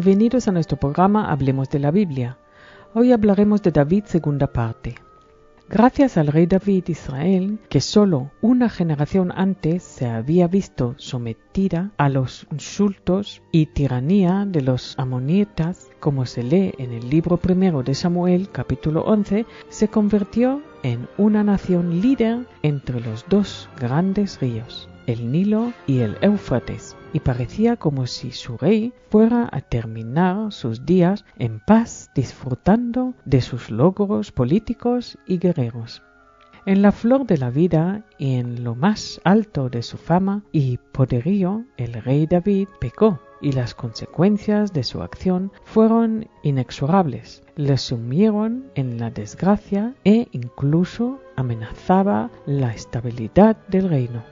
Bienvenidos a nuestro programa Hablemos de la Biblia. Hoy hablaremos de David, segunda parte. Gracias al rey David, Israel, que solo una generación antes se había visto sometida a los insultos y tiranía de los amonitas, como se lee en el libro primero de Samuel, capítulo 11, se convirtió en una nación líder entre los dos grandes ríos, el Nilo y el Éufrates, y parecía como si su rey fuera a terminar sus días en paz, disfrutando de sus logros políticos y guerreros. En la flor de la vida y en lo más alto de su fama y poderío, el rey David pecó, y las consecuencias de su acción fueron inexorables. Le sumieron en la desgracia e incluso amenazaba la estabilidad del reino.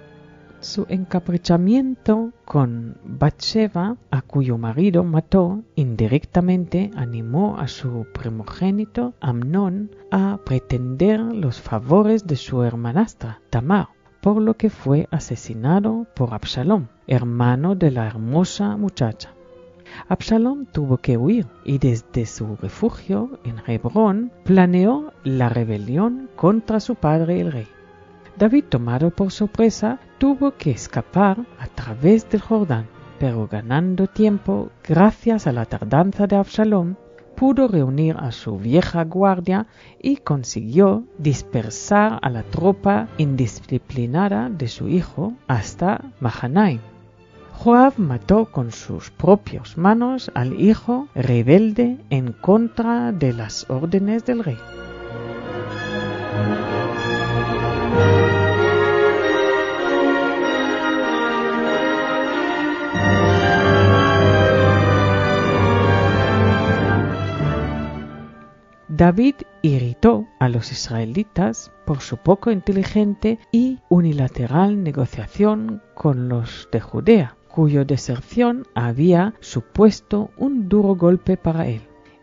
Su encaprichamiento con Batseba, a cuyo marido mató indirectamente, animó a su primogénito Amnón a pretender los favores de su hermanastra Tamar, por lo que fue asesinado por Absalom, hermano de la hermosa muchacha. Absalom tuvo que huir y desde su refugio en Hebrón planeó la rebelión contra su padre el rey. David, tomado por sorpresa, tuvo que escapar a través del Jordán, pero ganando tiempo gracias a la tardanza de Absalom, pudo reunir a su vieja guardia y consiguió dispersar a la tropa indisciplinada de su hijo hasta Mahanaim. Joab mató con sus propias manos al hijo rebelde en contra de las órdenes del rey. David irritó a los israelitas por su poco inteligente y unilateral negociación con los de Judea, cuya deserción había supuesto un duro golpe para él,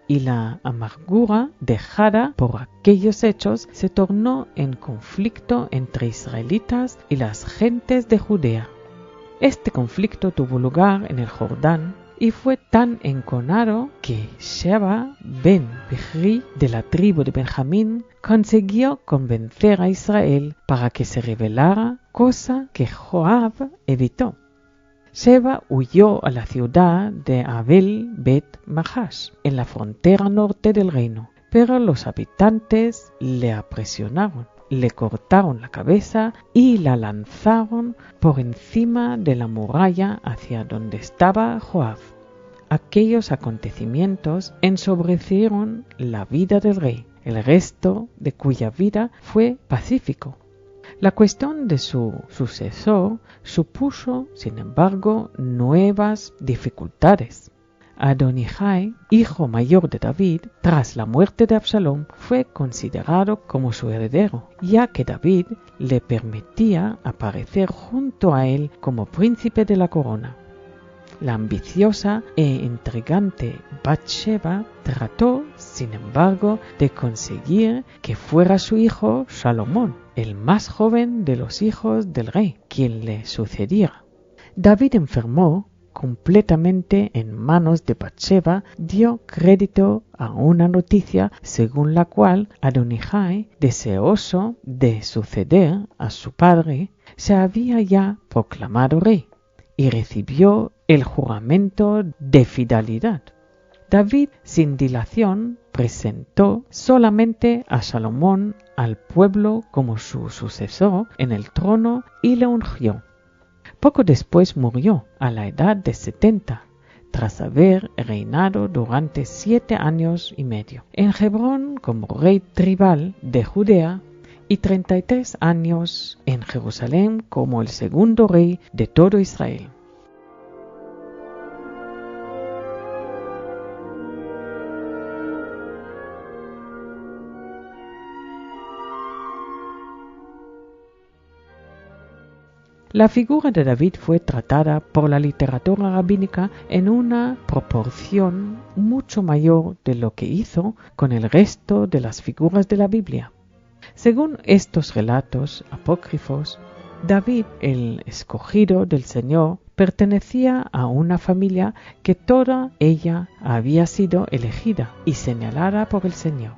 y la amargura dejada por aquellos hechos se tornó en conflicto entre israelitas y las gentes de Judea. Este conflicto tuvo lugar en el Jordán, y fue tan enconado que Sheba ben Bichri, de la tribu de Benjamín, consiguió convencer a Israel para que se rebelara, cosa que Joab evitó. Sheba huyó a la ciudad de Abel Bet Mahash, en la frontera norte del reino, pero los habitantes le apresionaron, le cortaron la cabeza y la lanzaron por encima de la muralla hacia donde estaba Joab. Aquellos acontecimientos ensobrecieron la vida del rey, el resto de cuya vida fue pacífico. La cuestión de su sucesor supuso, sin embargo, nuevas dificultades. Adonijah, hijo mayor de David, tras la muerte de Absalom, fue considerado como su heredero, ya que David le permitía aparecer junto a él como príncipe de la corona. La ambiciosa e intrigante Batseba trató, sin embargo, de conseguir que fuera su hijo Salomón, el más joven de los hijos del rey, quien le sucediera. David enfermó completamente en manos de Batseba, dio crédito a una noticia según la cual Adonijah, deseoso de suceder a su padre, se había ya proclamado rey y recibió el juramento de fidelidad. David, sin dilación, presentó solamente a Salomón al pueblo como su sucesor en el trono y le ungió. Poco después murió a la edad de 70, tras haber reinado durante 7 años y medio en Hebrón como rey tribal de Judea y 33 años en Jerusalén como el segundo rey de todo Israel. La figura de David fue tratada por la literatura rabínica en una proporción mucho mayor de lo que hizo con el resto de las figuras de la Biblia. Según estos relatos apócrifos, David, el escogido del Señor, pertenecía a una familia que toda ella había sido elegida y señalada por el Señor.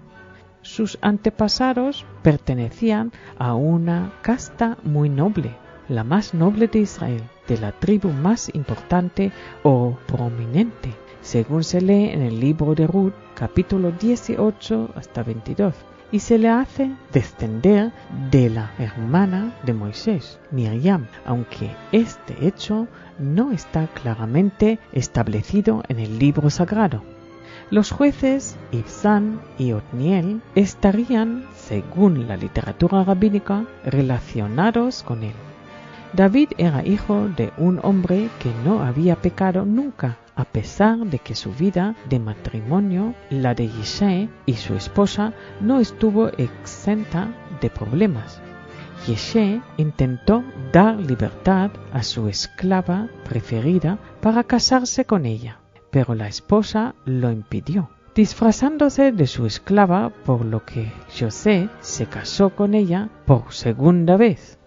Sus antepasados pertenecían a una casta muy noble, la más noble de Israel, de la tribu más importante o prominente, según se lee en el libro de Ruth, capítulo 18 hasta 22, y se le hace descender de la hermana de Moisés, Miriam, aunque este hecho no está claramente establecido en el libro sagrado. Los jueces Ibzán y Otniel estarían, según la literatura rabínica, relacionados con él. David era hijo de un hombre que no había pecado nunca, a pesar de que su vida de matrimonio, la de Yishai y su esposa, no estuvo exenta de problemas. Yishai intentó dar libertad a su esclava preferida para casarse con ella, pero la esposa lo impidió, disfrazándose de su esclava, por lo que José se casó con ella por segunda vez.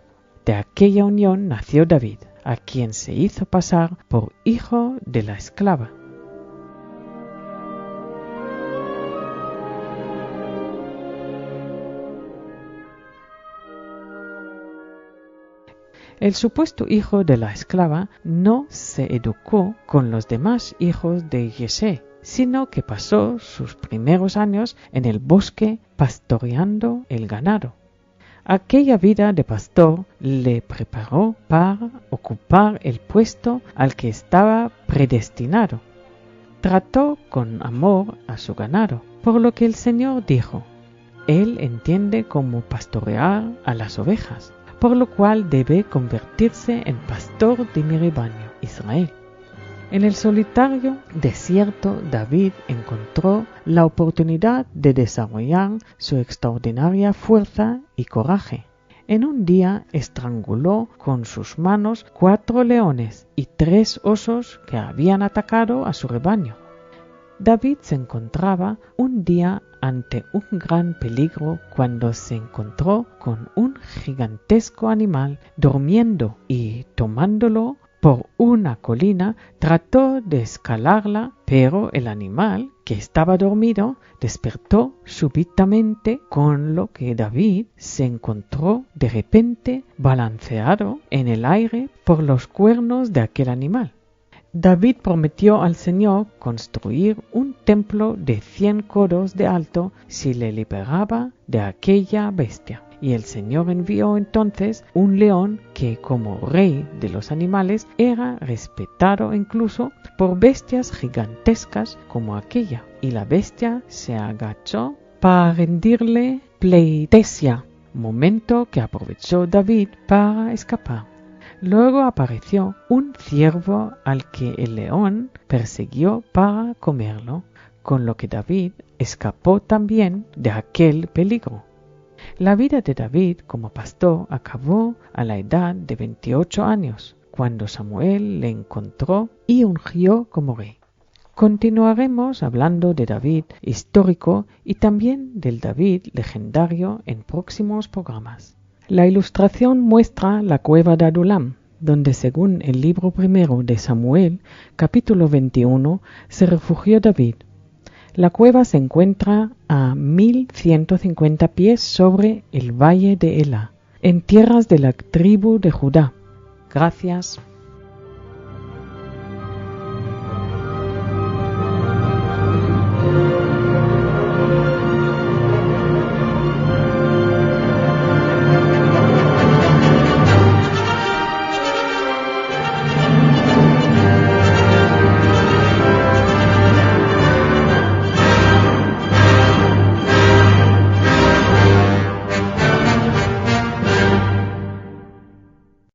De aquella unión nació David, a quien se hizo pasar por hijo de la esclava. El supuesto hijo de la esclava no se educó con los demás hijos de Yesé, sino que pasó sus primeros años en el bosque pastoreando el ganado. Aquella vida de pastor le preparó para ocupar el puesto al que estaba predestinado. Trató con amor a su ganado, por lo que el Señor dijo: Él entiende cómo pastorear a las ovejas, por lo cual debe convertirse en pastor de mi rebaño, Israel. En el solitario desierto, David encontró la oportunidad de desarrollar su extraordinaria fuerza y coraje. En un día estranguló con sus manos 4 leones y 3 osos que habían atacado a su rebaño. David se encontraba un día ante un gran peligro cuando se encontró con un gigantesco animal durmiendo y, tomándolo por una colina, trató de escalarla, pero el animal, que estaba dormido, despertó súbitamente, con lo que David se encontró de repente balanceado en el aire por los cuernos de aquel animal. David prometió al Señor construir un templo de 100 codos de alto si le liberaba de aquella bestia. Y el Señor envió entonces un león que, como rey de los animales, era respetado incluso por bestias gigantescas como aquella. Y la bestia se agachó para rendirle pleitesía, momento que aprovechó David para escapar. Luego apareció un ciervo al que el león persiguió para comerlo, con lo que David escapó también de aquel peligro. La vida de David como pastor acabó a la edad de 28 años, cuando Samuel le encontró y ungió como rey. Continuaremos hablando de David histórico y también del David legendario en próximos programas. La ilustración muestra la cueva de Adulam, donde según el libro primero de Samuel, capítulo 21, se refugió David. La cueva se encuentra a 1150 pies sobre el valle de Ela, en tierras de la tribu de Judá. Gracias